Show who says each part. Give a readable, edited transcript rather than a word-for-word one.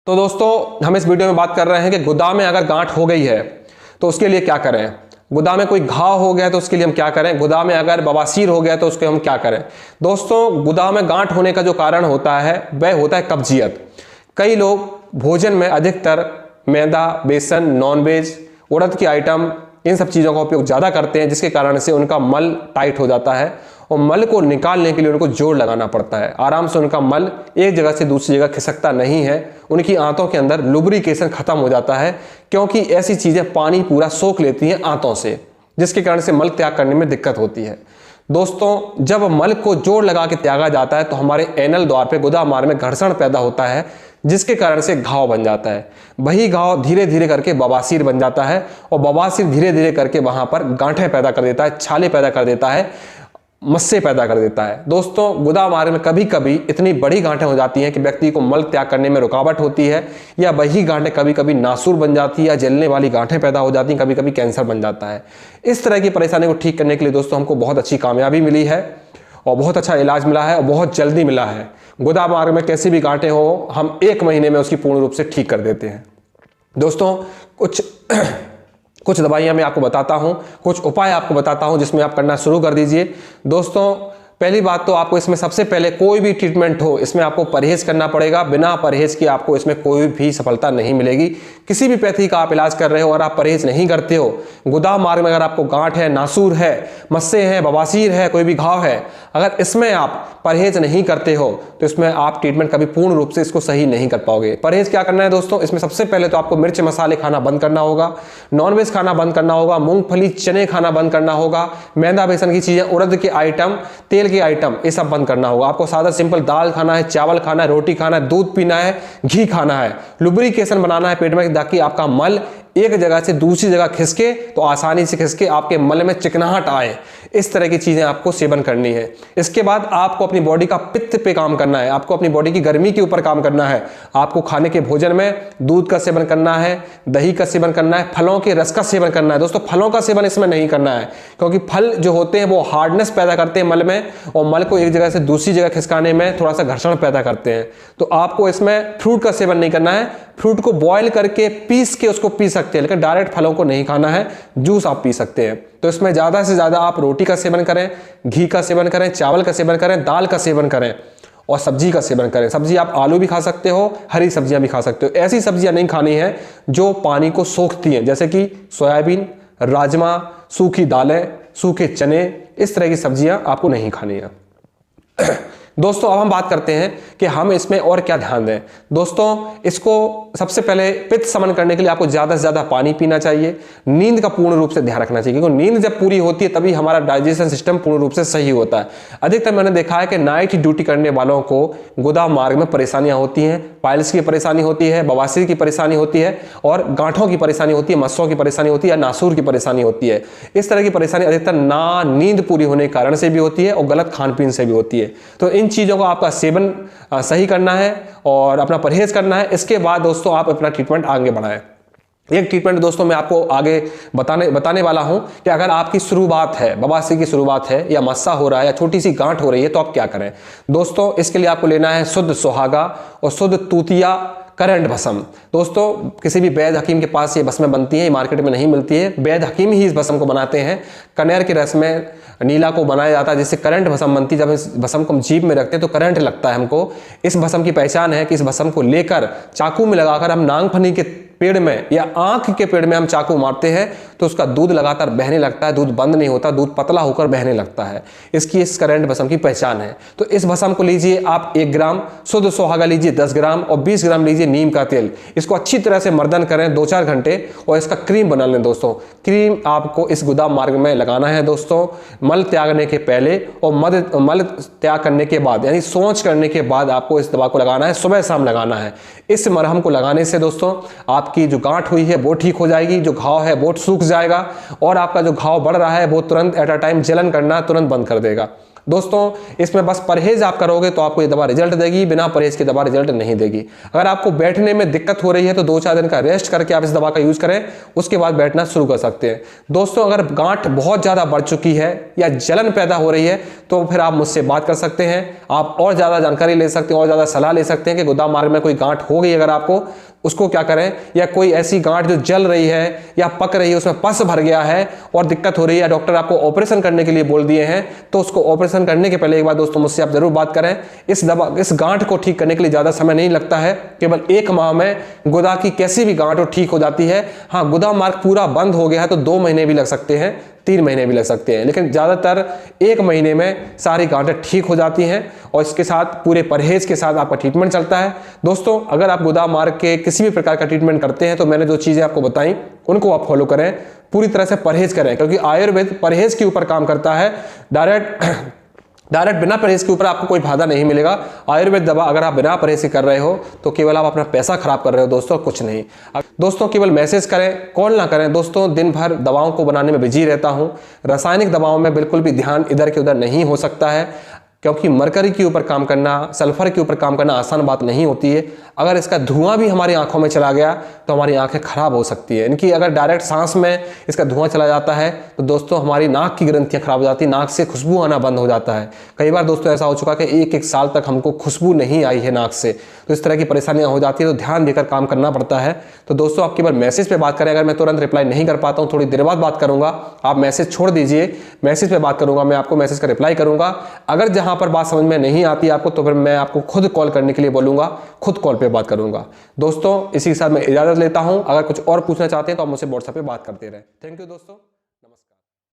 Speaker 1: तो दोस्तों हम इस वीडियो में बात कर रहे हैं कि गुदा में अगर गांठ हो गई है तो उसके लिए क्या करें। गुदा में कोई घाव हो गया तो उसके लिए हम क्या करें। गुदा में अगर बवासीर हो गया तो उसके हम क्या करें। दोस्तों गुदा में गांठ होने का जो कारण होता है वह होता है कब्जियत। कई लोग भोजन में अधिकतर मैदा, बेसन, नॉनवेज, उड़द की आइटम, इन सब चीज़ों का उपयोग ज़्यादा करते हैं, जिसके कारण से उनका मल टाइट हो जाता है और मल को निकालने के लिए उनको जोर लगाना पड़ता है। आराम से उनका मल एक जगह से दूसरी जगह खिसकता नहीं है। उनकी आंतों के अंदर लुब्रिकेशन खत्म हो जाता है, क्योंकि ऐसी चीज़ें पानी पूरा सोख लेती हैं आंतों से, जिसके कारण से मल त्याग करने में दिक्कत होती है। दोस्तों जब मल को जोर लगा के त्यागा जाता है तो हमारे एनल द्वार पे गुदा मार्ग में घर्षण पैदा होता है, जिसके कारण से घाव बन जाता है। वही घाव धीरे धीरे करके बवासीर बन जाता है और बवासीर धीरे धीरे करके वहां पर गांठें पैदा कर देता है, छाले पैदा कर देता है, मस्से पैदा कर देता है। दोस्तों गुदा मार्ग में कभी कभी इतनी बड़ी गांठें हो जाती हैं कि व्यक्ति को मल त्याग करने में रुकावट होती है, या वही गांठें कभी कभी नासूर बन जाती है या जलने वाली गांठें पैदा हो जाती हैं, कभी कभी कैंसर बन जाता है। इस तरह की परेशानी को ठीक करने के लिए दोस्तों हमको बहुत अच्छी कामयाबी मिली है और बहुत अच्छा इलाज मिला है और बहुत जल्दी मिला है। गुदा मार्ग में कैसी भी गांठें हो हम 1 महीने में उसकी पूर्ण रूप से ठीक कर देते हैं। दोस्तों कुछ दवाइयां मैं आपको बताता हूं, कुछ उपाय आपको बताता हूं जिसमें आप करना शुरू कर दीजिए। दोस्तों पहली बात तो आपको इसमें सबसे पहले कोई भी ट्रीटमेंट हो इसमें आपको परहेज करना पड़ेगा। बिना परहेज के आपको इसमें कोई भी सफलता नहीं मिलेगी। किसी भी पैथी का आप इलाज कर रहे हो और आप परहेज नहीं करते हो, गुदा मार्ग में अगर आपको गांठ है, नासूर है, मस्से हैं, बवासीर है, कोई भी घाव है, अगर इसमें आप परहेज नहीं करते हो तो इसमें आप ट्रीटमेंट कभी पूर्ण रूप से इसको सही नहीं कर पाओगे। परहेज क्या करना है दोस्तों, इसमें सबसे पहले तो आपको मिर्च मसाले खाना बंद करना होगा, नॉनवेज खाना बंद करना होगा, मूंगफली चने खाना बंद करना होगा, मैदा बेसन की चीजें, उड़द के आइटम, तेल के आइटम, ये सब बंद करना होगा। आपको सादा सिंपल दाल खाना है, चावल खाना है, रोटी खाना है, दूध पीना है, घी खाना है, लुब्रिकेशन बनाना है पेट में, ताकि आपका मल एक जगह से दूसरी जगह खिसके तो आसानी से खिसके, आपके मल में चिकनाहट आए। इस तरह की चीजें आपको सेवन करनी है। इसके बाद आपको अपनी बॉडी का पित्त पे काम करना है, आपको अपनी बॉडी की गर्मी के ऊपर काम करना है। आपको खाने के भोजन में दूध का सेवन करना है, दही का सेवन करना है, फलों के रस का सेवन करना है। दोस्तों फलों का सेवन इसमें नहीं करना है, क्योंकि फल जो होते हैं वो हार्डनेस पैदा करते हैं मल में और मल को एक जगह से दूसरी जगह खिसकाने में थोड़ा सा घर्षण पैदा करते हैं। तो आपको इसमें फ्रूट का सेवन नहीं करना है। फ्रूट को बॉयल करके पीस के उसको पी सकते हैं, लेकिन डायरेक्ट फलों को नहीं खाना है, जूस आप पी सकते हैं। तो इसमें ज्यादा से ज्यादा आप रोटी का सेवन करें, घी का सेवन करें, चावल का सेवन करें, दाल का सेवन करें और सब्जी का सेवन करें। सब्जी आप आलू भी खा सकते हो, हरी सब्जियां भी खा सकते हो। ऐसी सब्जियां नहीं खानी है जो पानी को सोखती हैं, जैसे कि सोयाबीन, राजमा, सूखी दालें, सूखे चने, इस तरह की सब्जियां आपको नहीं खानी है। दोस्तों अब हम बात करते हैं कि हम इसमें और क्या ध्यान दें। दोस्तों इसको सबसे पहले पित्त समन करने के लिए आपको ज्यादा से ज्यादा पानी पीना चाहिए। नींद का पूर्ण रूप से ध्यान रखना चाहिए, क्योंकि नींद जब पूरी होती है तभी हमारा डाइजेशन सिस्टम पूर्ण रूप से सही होता है। अधिकतर मैंने देखा है कि नाइट ड्यूटी करने वालों को गुदा मार्ग में परेशानियां होती हैं, पाइल्स की परेशानी होती है, बवासीर की परेशानी होती है और गांठों की परेशानी होती है, मस्सों की परेशानी होती है या नासूर की परेशानी होती है। इस तरह की परेशानी अधिकतर ना नींद पूरी होने के कारण से भी होती है और गलत खान पीन से भी होती है। तो इन चीजों को आपका सेवन सही करना है और अपना परहेज करना है। इसके बाद दोस्तों आप अपना ट्रीटमेंट आगे बढ़ाएं। एक ट्रीटमेंट दोस्तों मैं आपको आगे बताने वाला हूं कि अगर आपकी शुरुआत है, बवासीर की शुरुआत है या मस्सा हो रहा है या छोटी सी गांठ हो रही है तो आप क्या करें। दोस्तों इसके लिए आपको लेना है शुद्ध सुहागा और शुद्ध तूतिया करंट भस्म। दोस्तों किसी भी वैद्य हकीम के पास ये भस्में बनती हैं, मार्केट में नहीं मिलती है। वैद्य हकीम ही इस भस्म को बनाते हैं। कनेर के रस में नीला को बनाया जाता है, जिससे करंट भस्म बनती है। जब इस भस्म को हम जीभ में रखते हैं तो करंट लगता है हमको। इस भस्म की पहचान है कि इस भस्म को लेकर चाकू में लगाकर हम नांगफनी के पेड़ में या आंख के पेड़ में हम चाकू मारते हैं तो उसका दूध लगातार बहने लगता है, दूध बंद नहीं होता, दूध पतला होकर बहने लगता है। इसकी इस करंट भस्म की पहचान है। तो इस भस्म को लीजिए आप 1 ग्राम, शुद्ध सुहागा लीजिए 10 ग्राम और 20 ग्राम लीजिए नीम का तेल। इसको अच्छी तरह से मर्दन करें 2-4 घंटे और इसका क्रीम बना लें। दोस्तों क्रीम आपको इस गुदा मार्ग में लगाना है दोस्तों, मल त्यागने के पहले और मल त्याग करने के बाद, यानी सोच करने के बाद आपको इस दवा को लगाना है, सुबह शाम लगाना है। इस मरहम को लगाने से दोस्तों आपकी जो गांठ हुई है वो ठीक हो जाएगी, जो घाव है वो सूख जाएगा और आपका जो घाव बढ़ रहा है वो तुरंत एट अ टाइम जलन करना तुरंत बंद कर देगा। दोस्तों इसमें बस परहेज आप करोगे तो आपको ये दवा रिजल्ट देगी, बिना परहेज की दवा रिजल्ट नहीं देगी। अगर आपको बैठने में दिक्कत हो रही है तो 2-4 दिन का रेस्ट करके आप इस दवा का यूज करें, उसके बाद बैठना शुरू कर सकते हैं। दोस्तों अगर गांठ बहुत ज्यादा बढ़ चुकी है या जलन पैदा हो रही है तो फिर आप मुझसे बात कर सकते हैं, आप और ज्यादा जानकारी ले सकते हैं और ज्यादा सलाह ले सकते हैं कि गोदाम मार्ग में कोई गांठ हो गई अगर आपको, उसको क्या करें, या कोई ऐसी गांठ जो जल रही है या पक रही है, उसमें पस भर गया है और दिक्कत हो रही है, डॉक्टर आपको ऑपरेशन करने के लिए बोल दिए हैं, तो उसको ऑपरेशन करने के पहले एक बार दोस्तों मुझसे आप जरूर बात करें। इस गांठ को ठीक करने के लिए ज्यादा समय नहीं लगता है, केवल 1 माह में गुदा की कैसी भी गांठ हो ठीक हो जाती है। हाँ, गुदा मार्ग पूरा बंद हो गया है तो 2 महीने भी लग सकते हैं, 3 महीने भी लग सकते हैं, लेकिन ज्यादातर 1 महीने में सारी गांठें ठीक हो जाती हैं और इसके साथ पूरे परहेज के साथ आपका ट्रीटमेंट चलता है। दोस्तों अगर आप गुदा मार्ग के किसी भी प्रकार का ट्रीटमेंट करते हैं तो मैंने जो चीजें आपको बताई उनको आप फॉलो करें, पूरी तरह से परहेज करें, क्योंकि आयुर्वेद परहेज के ऊपर काम करता है। डायरेक्ट बिना परहेज के ऊपर आपको कोई फायदा नहीं मिलेगा। आयुर्वेद दवा अगर आप बिना परहेज कर रहे हो तो केवल आप अपना पैसा खराब कर रहे हो दोस्तों, कुछ नहीं। दोस्तों केवल मैसेज करें, कॉल ना करें। दोस्तों दिन भर दवाओं को बनाने में बिजी रहता हूं, रासायनिक दवाओं में बिल्कुल भी ध्यान इधर के उधर नहीं हो सकता है, क्योंकि मरकरी के ऊपर काम करना, सल्फर के ऊपर काम करना आसान बात नहीं होती है। अगर इसका धुआं भी हमारी आंखों में चला गया तो हमारी आंखें खराब हो सकती है। इनकी अगर डायरेक्ट सांस में इसका धुआं चला जाता है तो दोस्तों हमारी नाक की ग्रंथियां खराब हो जाती है, नाक से खुशबू आना बंद हो जाता है। कई बार दोस्तों ऐसा हो चुका कि 1-1 साल तक हमको खुशबू नहीं आई है नाक से, तो इस तरह की परेशानियां हो जाती है, तो ध्यान देकर काम करना पड़ता है। तो दोस्तों आप केवल मैसेज पे बात करें, अगर मैं तुरंत रिप्लाई नहीं कर पाता हूँ, थोड़ी देर बाद बात करूंगा, आप मैसेज छोड़ दीजिए, मैसेज पे बात करूंगा, मैं आपको मैसेज का रिप्लाई करूंगा। अगर जहां पर बात समझ में नहीं आती आपको तो फिर मैं आपको खुद कॉल करने के लिए बोलूंगा, खुद कॉल पे बात करूंगा। दोस्तों इसी के साथ मैं इजाजत लेता हूं। अगर कुछ और पूछना चाहते हैं तो आप मुझसे व्हाट्सएप पे बात करते रहें। थैंक यू दोस्तों।